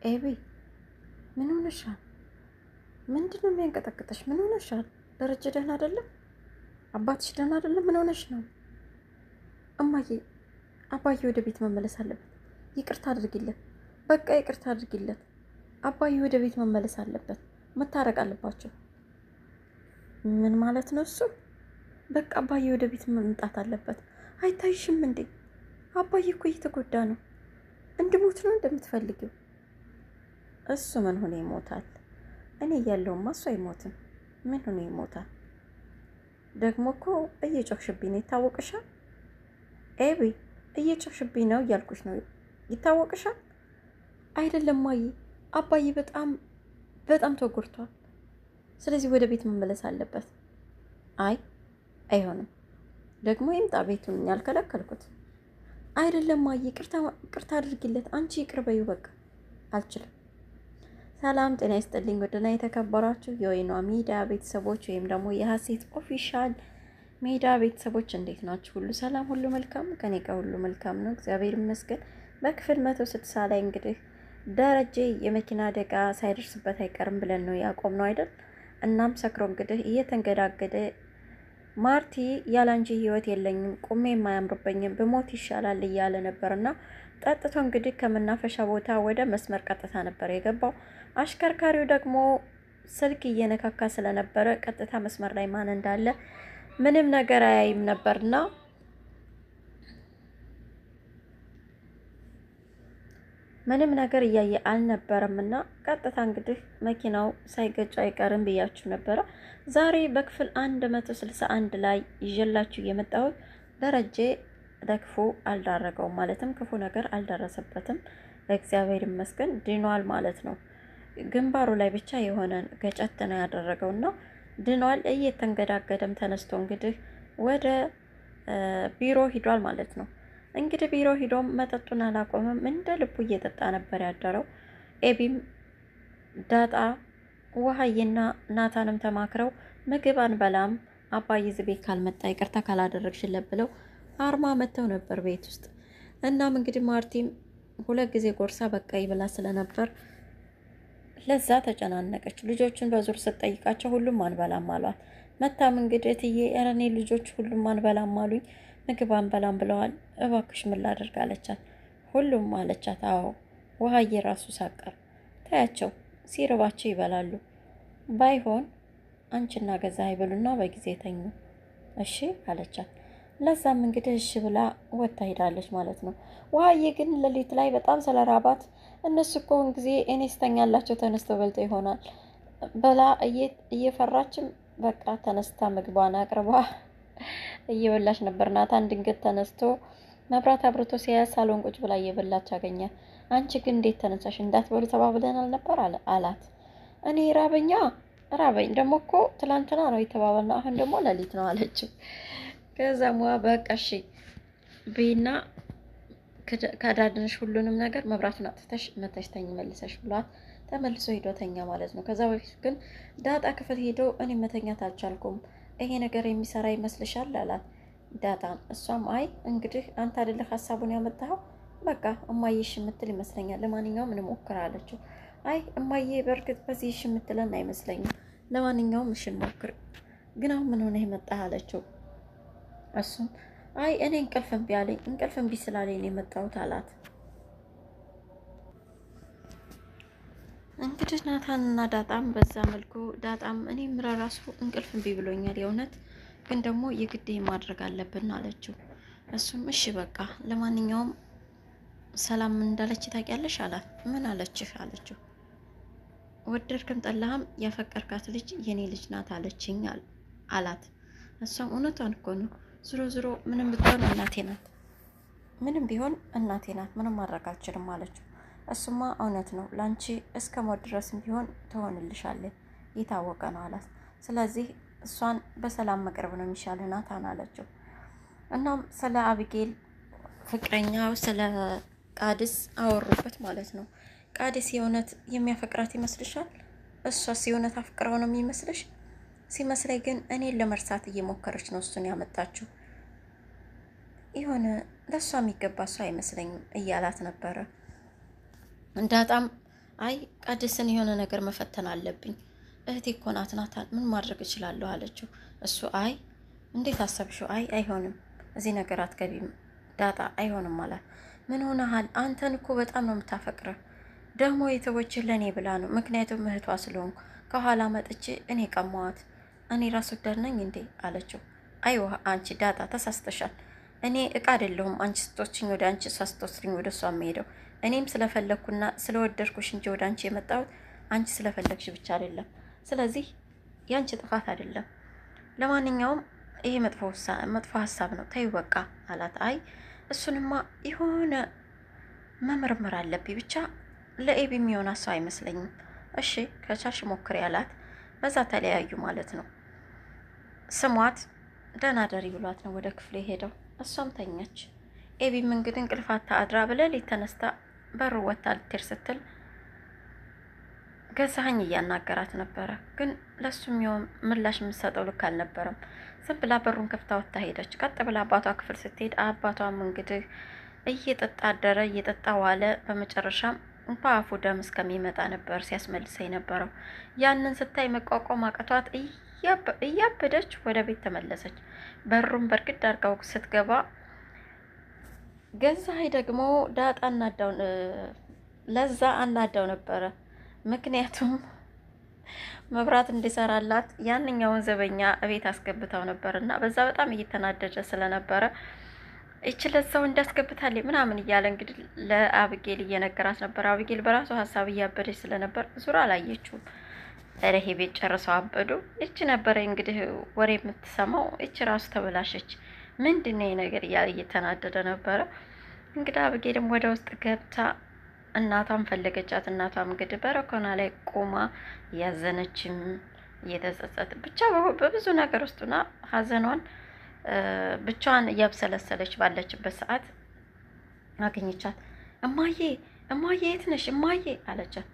ኤቢ ምን ሆነሻል? ምንድን ነው የሚያንቀጠቅጥሽ? ምን ሆነሻል? ደረጀ ደህና አይደለም? አባትሽ ደህና አይደለም? ምን ሆነሽ ነው? እማዬ አባዬ ወደ ቤት መመለስ አለበት። ይቅርታ አድርጊለት፣ በቃ ይቅርታ አድርጊለት። አባዬ ወደ ቤት መመለስ አለበት። መታረቅ አለባቸው። ምን ማለት ነው እሱ? በቃ አባዬ ወደ ቤት መምጣት አለበት። አይታይሽም እንዴ? አባዬ እኮ እየተጎዳ ነው። እንድሞት ነው እንደምትፈልጊው? እሱ ምን ሆነ ይሞታል? እኔ እያለሁማ እሱ አይሞትም። ምን ሆነ ይሞታል? ደግሞ እኮ እየጮኽሽብኝ ነው። ይታወቅሻል? ኤቢ እየጮኽሽብኝ ነው እያልኩሽ ነው። ይታወቅሻል? አይደለም ማዬ፣ አባዬ በጣም በጣም ተጎድቷል። ስለዚህ ወደ ቤት መመለስ አለበት። አይ አይሆንም። ደግሞ ይምጣ፣ ቤቱን ያልከለከልኩት አይደለም ማዬ። ቅርታ አድርጊለት። አንቺ ይቅር በይው በቃ። አልችልም። ሰላም ጤና ይስጥልኝ። ውድና የተከበራችሁ የወይኗ ሚዲያ ቤተሰቦች ወይም ደግሞ የሀሴት ኦፊሻል ሚዲያ ቤተሰቦች እንዴት ናችሁ? ሁሉ ሰላም፣ ሁሉ መልካም? ከኔ ጋር ሁሉ መልካም ነው፣ እግዚአብሔር ይመስገን። በክፍል 160 ላይ እንግዲህ ደረጀ የመኪና አደጋ ሳይደርስበት አይቀርም ብለን ነው ያቆምነው አይደል? እናም ሰክሮ እንግዲህ እየተንገዳገደ ማርቲ ያላንቺ ህይወት የለኝም፣ ቁሜ የማያምርበኝም፣ ብሞት ይሻላል እያለ ነበርና ጠጥቶ እንግዲህ ከመናፈሻ ቦታ ወደ መስመር ቀጥታ ነበር የገባው። አሽከርካሪው ደግሞ ስልክ እየነካካ ስለነበረ ቀጥታ መስመር ላይ ማን እንዳለ ምንም ነገር አያይም ነበርና ምንም ነገር እያየ አልነበረምና ቀጥታ እንግዲህ መኪናው ሳይገጭ አይቀርም ብያችሁ ነበረ። ዛሬ በክፍል 161 ላይ ይዤላችሁ የመጣሁት ደረጀ ለክፉ አልዳረገውም፣ ማለትም ክፉ ነገር አልደረሰበትም። እግዚአብሔር ይመስገን ድኗል ማለት ነው። ግንባሩ ላይ ብቻ የሆነ ገጨት ነው ያደረገውና ድኗል። እየተንገዳገደም ተነስቶ እንግዲህ ወደ ቢሮ ሂዷል ማለት ነው። እንግዲህ ቢሮ ሂዶም መጠጡን አላቆመም፣ እንደ ልቡ እየጠጣ ነበር ያደረው። ኤቢም ዳጣ ውሃዬና ናታንም ተማክረው ምግብ አንበላም አባዬ እዚህ ቤት ካልመጣ ይቅርታ ካላደረግሽለት ብለው አርማ መተው ነበር ቤት ውስጥ። እናም እንግዲህ ማርቲም 2 ጊዜ ጎርሳ በቃ ይብላ ስለነበር ለዛ ተጨናነቀች። ልጆቹን በዙር ስትጠይቃቸው ሁሉም አንበላም አሏት። መታም እንግዲህ እትዬ ኧረ እኔ ልጆች ሁሉም አንበላም አሉኝ፣ ምግብ አንበላም ብለዋል፣ እባክሽ ምን ላደርግ አለቻት። ሁሉም አለቻት። አዎ ውሃዬ ራሱ ሳቀር ታያቸው፣ ሲርባቸው ይበላሉ፣ ባይሆን አንቺና ገዛ ይበሉና በጊዜ ተኙ እሺ አለቻት። ለዛም እንግዲህ እሺ ብላ ወጥታ ሄዳለች ማለት ነው። ውሃዬ ግን ሌሊት ላይ በጣም ስለራባት እነሱ እኮ ሁን ጊዜ እኔ ስተኛላቸው ተነስተው በልተው ይሆናል በላ እየፈራችም በቃ ተነስታ ምግቧን አቅርባ እየበላች ነበር። ናታን ድንገት ተነስቶ መብራት አብርቶ ሲያያ ሳሎን ቁጭ ብላ እየበላች አገኛት። አንቺ ግን እንዴት ተነሳሽ? እንዳትበሉ ተባብለናል ነበር አላት። እኔ ራበኝ ደግሞ እኮ ትላንትና ነው የተባባልነው፣ አሁን ደግሞ ሌሊት ነው አለችው። ከዛሟ በቃ እሺ ብይና ከዳድንሽ ሁሉንም ነገር መብራቱን አጥፍተሽ መተሽ ተኝ መልሰሽ ብሏት ተመልሶ ሄዶ ተኛ ማለት ነው። ከዛ በፊት ግን ዳጣ ክፍል ሄዶ እኔ መተኛት አልቻልኩም፣ ይሄ ነገር የሚሰራ ይመስልሻል አላት ዳጣን። እሷም አይ እንግዲህ አንተ አይደለህ ሀሳቡን ያመጣኸው፣ በቃ እማዬ እሺ የምትል ይመስለኛል፣ ለማንኛውም እንሞክር አለችው። አይ እማዬ በእርግጥ በዚህ እሺ የምትለን አይመስለኝም፣ ለማንኛውም እሺ እንሞክር፣ ግን አሁን ምን ሆነህ መጣህ አለችው። እሱም አይ እኔ እንቅልፍ እምቢ ስላለኝ ነው የመጣሁት አላት። እንግዲህ ናታንና ዳጣም በዛ መልኩ ዳጣም እኔ ምራ ራሱ እንቅልፍ እምቢ ብሎኛል የእውነት ግን ደግሞ የግድ ማድረግ አለብን አለችው። እሱም እሺ በቃ ለማንኛውም ሰላም እንዳለች ታውቂያለሽ አላት። ምን አለችህ አለችው። ወደድክም ጠላህም ያፈቀርካት ልጅ የኔ ልጅ ናት አለችኝ አላት። እሷም እውነቷን እኮ ነው፣ ዝሮ ዝሮ ምንም ብትሆን እናቴ ናት፣ ምንም ቢሆን እናቴ ናት፣ ምንም ማድረግ አልችልም አለችው። እሱማ እውነት ነው፣ ላንቺ እስከ ሞት ድረስም ቢሆን ትሆንልሻለች፣ የታወቀ ነው አላት። ስለዚህ እሷን በሰላም መቅረብ ነው የሚሻል ናታን አለችው። እናም ስለ አቢጌል ፍቅረኛው ስለ ቃድስ አወሩበት ማለት ነው። ቃድስ የእውነት የሚያፈቅራት ይመስልሻል? እሷስ የእውነት አፍቅረው ነው የሚመስልሽ? ሲመስለኝ ግን እኔን ለመርሳት እየሞከረች ነው እሱን ያመጣችው፣ የሆነ ለእሷ የሚገባ እሷ አይመስለኝም እያላት ነበረ። ዳጣም አይ ቅድስትን የሆነ ነገር መፈተን አለብኝ፣ እህቴ እኮ ናት ናታን፣ ምን ማድረግ እችላለሁ አለችው። እሱ አይ እንዴት አሰብሽው? አይ አይሆንም፣ እዚህ ነገር አትገቢም ዳጣ አይሆንም አላት። ምን ሆነሃል? አንተን እኮ በጣም ነው የምታፈቅረው፣ ደግሞ የተወችህ ለእኔ ብላ ነው፣ ምክንያቱም እህቷ ስለሆንኩ ከኋላ መጥቼ እኔ ቀማዋት፣ እኔ ራስ ወዳድ ነኝ እንዴ አለችው። አይዋ አንቺ ዳጣ ተሳስተሻል፣ እኔ እቃ አይደለሁም አንቺ ስትወስጂኝ ወደ አንቺ፣ እሷ ስትወስድኝ ወደ እሷ የምሄደው፣ እኔም ስለፈለግኩና ስለወደድኩሽ እንጂ ወደ አንቺ የመጣሁት አንቺ ስለፈለግሽ ብቻ አይደለም። ስለዚህ የአንቺ ጥፋት አይደለም። ለማንኛውም ይሄ መጥፎ ሀሳብ ነው፣ ተይው በቃ አላት። አይ እሱንማ የሆነ መመርመር አለብኝ፣ ብቻ ለኤቢ የሚሆን ሰው አይመስለኝም። እሺ ከቻልሽ ሞክሪ አላት። በዛ ተለያዩ ማለት ነው። ስሟት ደህና ደሪ ብሏት ነው ወደ ክፍሉ ሄደው። እሷም ተኛች። ኤቢም እንግዲህ እንቅልፋታ አድራ በሌሊት ተነስታ በሩ ወጥታ ልትሄድ ስትል ገዛኸኝ እያናገራት ነበረ። ግን ለሱ የሚሆን ምላሽ የምትሰጠው ልክ አልነበረም። ዝም ብላ በሩን ከፍታ ወጥታ ሄደች። ቀጥ ብላ አባቷ ክፍል ስትሄድ አባቷም እንግዲህ እየጠጣ አደረ፣ እየጠጣ ዋለ። በመጨረሻም በአፉ ደም እስከሚመጣ ነበር ሲያስመልሰኝ ነበረው። ያንን ስታይ መቋቋም አቅቷት እያበደች ወደ ቤት ተመለሰች። በሩን በርግድ አድርጋው ስትገባ ገዛኸኝ ደግሞ ዳጣ ለዛ አናዳው ነበረ። ምክንያቱም መብራት እንዲሰራላት ያንኛውን ዘበኛ እቤት አስገብታው ነበር እና በዛ በጣም እየተናደደ ስለነበረ እች ለዛው እንዳስገብታለች ምናምን እያለ እንግዲህ ለአብጌል እየነገራት ነበር። አብጌል በራሱ ሀሳብ እያበደች ስለነበር ዙራ አላየችውም። ረሄ ቤት ጨርሰው አበዱ። እች ነበረ እንግዲህ ወሬ የምትሰማው። እች ራሱ ተበላሸች። ምንድነው ነገር እያለ እየተናደደ ነበረ። እንግዲህ አብጌልም ወደ ውስጥ ገብታ እናቷን ፈለገቻት። እናቷም እንግዲህ በረኮና ላይ ቆማ እያዘነችም እየተጸጸት ብቻ በብዙ ነገር ውስጡና ሀዘኗን ብቻዋን እያብሰለሰለች ባለችበት ሰዓት አገኘቻት። እማዬ እማዬ የት ነሽ እማዬ አለቻት።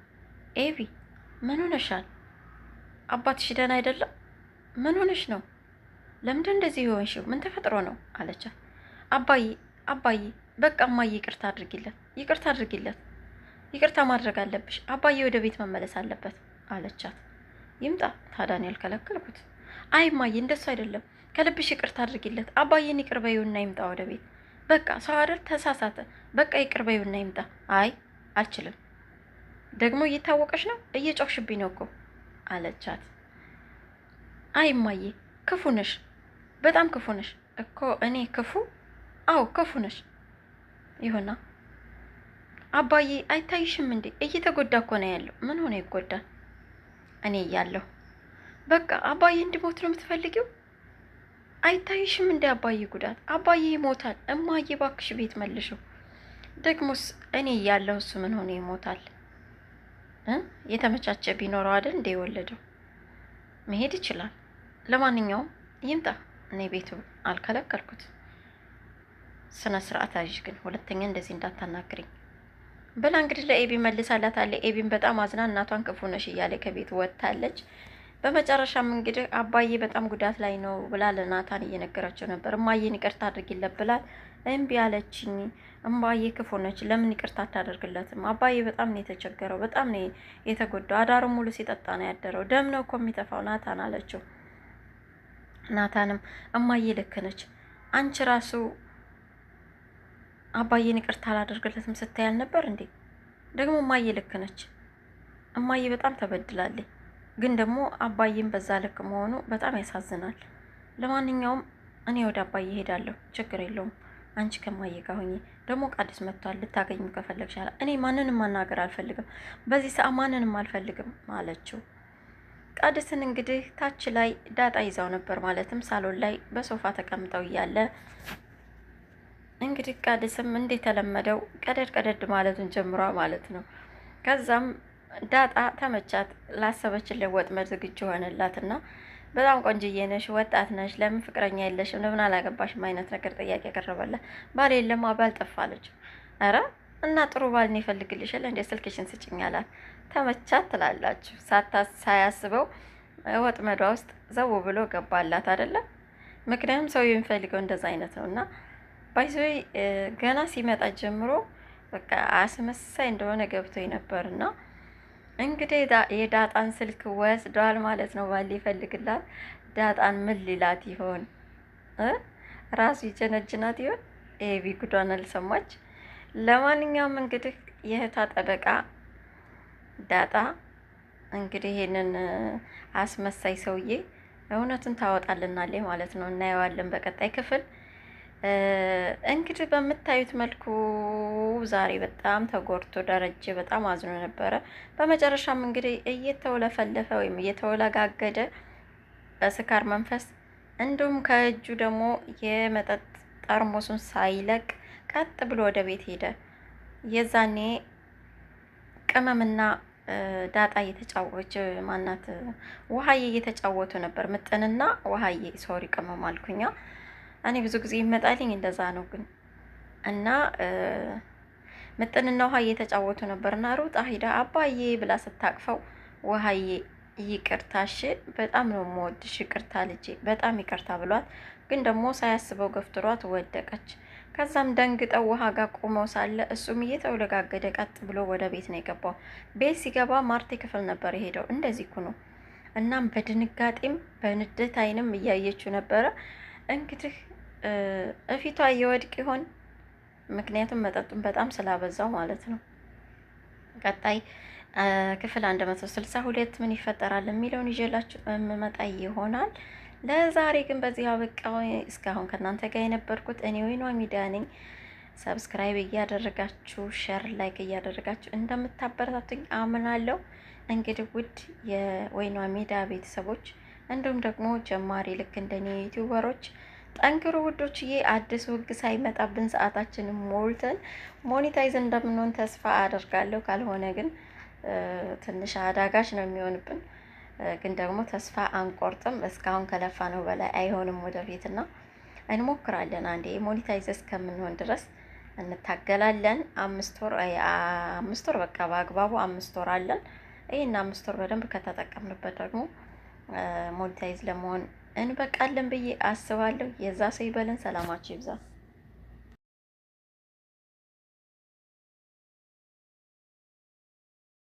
ኤቢ ምን ሆነሻል? አባትሽ ደህና አይደለም? ምን ሆነሽ ነው? ለምንድን እንደዚህ የሆንሽው? ምን ተፈጥሮ ነው አለቻት። አባዬ በቃ እማዬ ይቅርታ አድርጊለት፣ ይቅርታ ማድረግ አለብሽ። አባዬ ወደ ቤት መመለስ አለበት አለቻት። ይምጣ ታዲያ ነው ያልከለከልኩት። አይ እማዬ እንደሱ አይደለም፣ ከልብሽ ይቅርታ አድርጊለት። አባዬን ይቅር በይውና ይምጣ ወደ ቤት። በቃ ሰው አይደል ተሳሳተ፣ በቃ ይቅር በይውና ይምጣ። አይ አልችልም፣ ደግሞ እየታወቀሽ ነው፣ እየጮክሽብኝ ነው እኮ አለቻት። አይ እማዬ ክፉ ነሽ፣ በጣም ክፉ ነሽ እኮ። እኔ ክፉ? አዎ ክፉ ነሽ። ይሁና አባዬ አይታይሽም እንዴ? እየተጎዳ እኮ ነው ያለው። ምን ሆነ ይጎዳል? እኔ እያለሁ በቃ አባዬ እንዲሞት ነው የምትፈልጊው? አይታይሽም እንዴ አባዬ ጉዳት? አባዬ ይሞታል። እማዬ ባክሽ ቤት መልሽው። ደግሞስ እኔ እያለሁ እሱ ምን ሆነ ይሞታል? የተመቻቸ ቢኖረው አይደል እንደ የወለደው መሄድ ይችላል። ለማንኛውም ይምጣ፣ እኔ ቤቱ አልከለከልኩት። ስነ ስርዓት አዥ፣ ግን ሁለተኛ እንደዚህ እንዳታናግሪኝ ብላ እንግዲህ ለኤቢ መልሳላታለ። ኤቢን በጣም አዝና እናቷን ክፉ ነሽ እያለ ከቤት ወጥታለች። በመጨረሻም እንግዲህ አባዬ በጣም ጉዳት ላይ ነው ብላ ለናታን እየነገረችው ነበር። እማዬን ይቅርታ አድርጊለት ብላል። እምቢ አለችኝ። እማዬ ክፉ ነች፣ ለምን ይቅርታ አታደርግለትም? አባዬ በጣም ነው የተቸገረው፣ በጣም ነው የተጎዳው። አዳሩን ሙሉ ሲጠጣ ነው ያደረው። ደም ነው እኮ የሚተፋው ናታን አለችው። ናታንም እማዬ ልክ ነች፣ አንቺ ራሱ አባዬን ይቅርታ አላደርግለትም ስታይ አልነበር እንዴ? ደግሞ እማዬ ልክ ነች። እማዬ በጣም ተበድላለች፣ ግን ደግሞ አባዬን በዛ ልክ መሆኑ በጣም ያሳዝናል። ለማንኛውም እኔ ወደ አባዬ ሄዳለሁ፣ ችግር የለውም። አንቺ ከማዬ ጋር ሆኜ ደግሞ ቃዲስ መጥቷል፣ ልታገኙ ከፈለግሻል። እኔ ማንንም ማናገር አልፈልግም፣ በዚህ ሰዓት ማንንም አልፈልግም አለችው። ቃዲስን እንግዲህ ታች ላይ ዳጣ ይዛው ነበር፣ ማለትም ሳሎን ላይ በሶፋ ተቀምጠው እያለ እንግዲህ ቃዲስም እንደተለመደው ቀደድ ማለቱን ጀምሯ ማለት ነው። ከዛም ዳጣ ተመቻት፣ ላሰበችለት ወጥመድ ዝግጁ ሆነላትና በጣም ቆንጅዬ ነሽ፣ ወጣት ነሽ፣ ለምን ፍቅረኛ የለሽም? ለምን አላገባሽም? አይነት ነገር ጥያቄ ያቀረበላት። ባል የለም ባል ጠፋለች። ኧረ እና ጥሩ ባል ነው ይፈልግልሻል እንዴ? ስልክሽን ስጭኝ አላት። ተመቻት ትላላችሁ። ሳያስበው ወጥመዷ ውስጥ ዘው ብሎ ገባላት አይደለ? ምክንያቱም ሰው የሚፈልገው እንደዛ አይነት ነው። እና ባይዞይ ገና ሲመጣ ጀምሮ በቃ አስመሳይ እንደሆነ ገብቶኝ ነበርና እንግዲህ የዳጣን ስልክ ወስዷል ማለት ነው። ባል ይፈልግላት። ዳጣን ምን ሊላት ይሆን? ራሱ ይጀነጅናት ይሆን? ኤቢ ጉዷን አልሰማች። ለማንኛውም እንግዲህ የእህቷ ጠበቃ ዳጣ እንግዲህ ይሄንን አስመሳይ ሰውዬ እውነቱን ታወጣልናለች ማለት ነው። እናየዋለን በቀጣይ ክፍል። እንግዲህ በምታዩት መልኩ ዛሬ በጣም ተጎድቶ ደረጀ በጣም አዝኖ ነበረ። በመጨረሻም እንግዲህ እየተወለፈለፈ ወይም እየተወለጋገደ በስካር መንፈስ እንዲሁም ከእጁ ደግሞ የመጠጥ ጠርሙሱን ሳይለቅ ቀጥ ብሎ ወደ ቤት ሄደ። የዛኔ ቅመምና ዳጣ እየተጫወች ማናት ውሃዬ እየተጫወቱ ነበር። ምጥንና ውሃዬ ሶሪ ቅመም አልኩኛ። እኔ ብዙ ጊዜ ይመጣልኝ እንደዛ ነው ግን እና ምጥንና ውሃ እየተጫወቱ ነበርና ሩጣ ሂዳ አባዬ ብላ ስታቅፈው ውሃዬ ይቅርታሽ፣ በጣም ነው የምወድሽ፣ ይቅርታ ልጄ፣ በጣም ይቅርታ ብሏት፣ ግን ደግሞ ሳያስበው ገፍትሯት ወደቀች። ከዛም ደንግጠው ውሃ ጋር ቆመው ሳለ እሱም እየተወለጋገደ ቀጥ ብሎ ወደ ቤት ነው የገባው። ቤት ሲገባ ማርቴ ክፍል ነበር የሄደው። እንደዚህ ኩኑ። እናም በድንጋጤም በንደት አይንም እያየችው ነበረ። እንግዲህ እፊቷ እየወድቅ ይሆን? ምክንያቱም መጠጡን በጣም ስላበዛው ማለት ነው። ቀጣይ ክፍል 162 ምን ይፈጠራል የሚለውን ይዤላችሁ የምመጣ ይሆናል። ለዛሬ ግን በዚህ አበቃ። እስካሁን ከእናንተ ጋር የነበርኩት እኔ ወይኗ ሚዲያ ነኝ። ሰብስክራይብ እያደረጋችሁ ሼር፣ ላይክ እያደረጋችሁ እንደምታበረታቱኝ አምናለሁ። እንግዲህ ውድ የወይኗ ሚዲያ ቤተሰቦች እንዲሁም ደግሞ ጀማሪ ልክ እንደኔ ዩቲዩበሮች ጠንክሩ ውዶችዬ። አዲስ ውግ ሳይመጣብን ሰዓታችንን ሞልተን ሞኔታይዝ እንደምንሆን ተስፋ አደርጋለሁ። ካልሆነ ግን ትንሽ አዳጋች ነው የሚሆንብን። ግን ደግሞ ተስፋ አንቆርጥም። እስካሁን ከለፋ ነው በላይ አይሆንም። ወደፊትና እንሞክራለን። አንዴ ሞኔታይዝ እስከምንሆን ድረስ እንታገላለን። 5 ወር በቃ በአግባቡ 5 ወር አለን። ይህን 5 ወር በደንብ ከተጠቀምንበት ደግሞ ሞኔታይዝ ለመሆን እንበቃለን ብዬ አስባለሁ። የዛ ሰው ይበለን። ሰላማችሁ ይብዛ።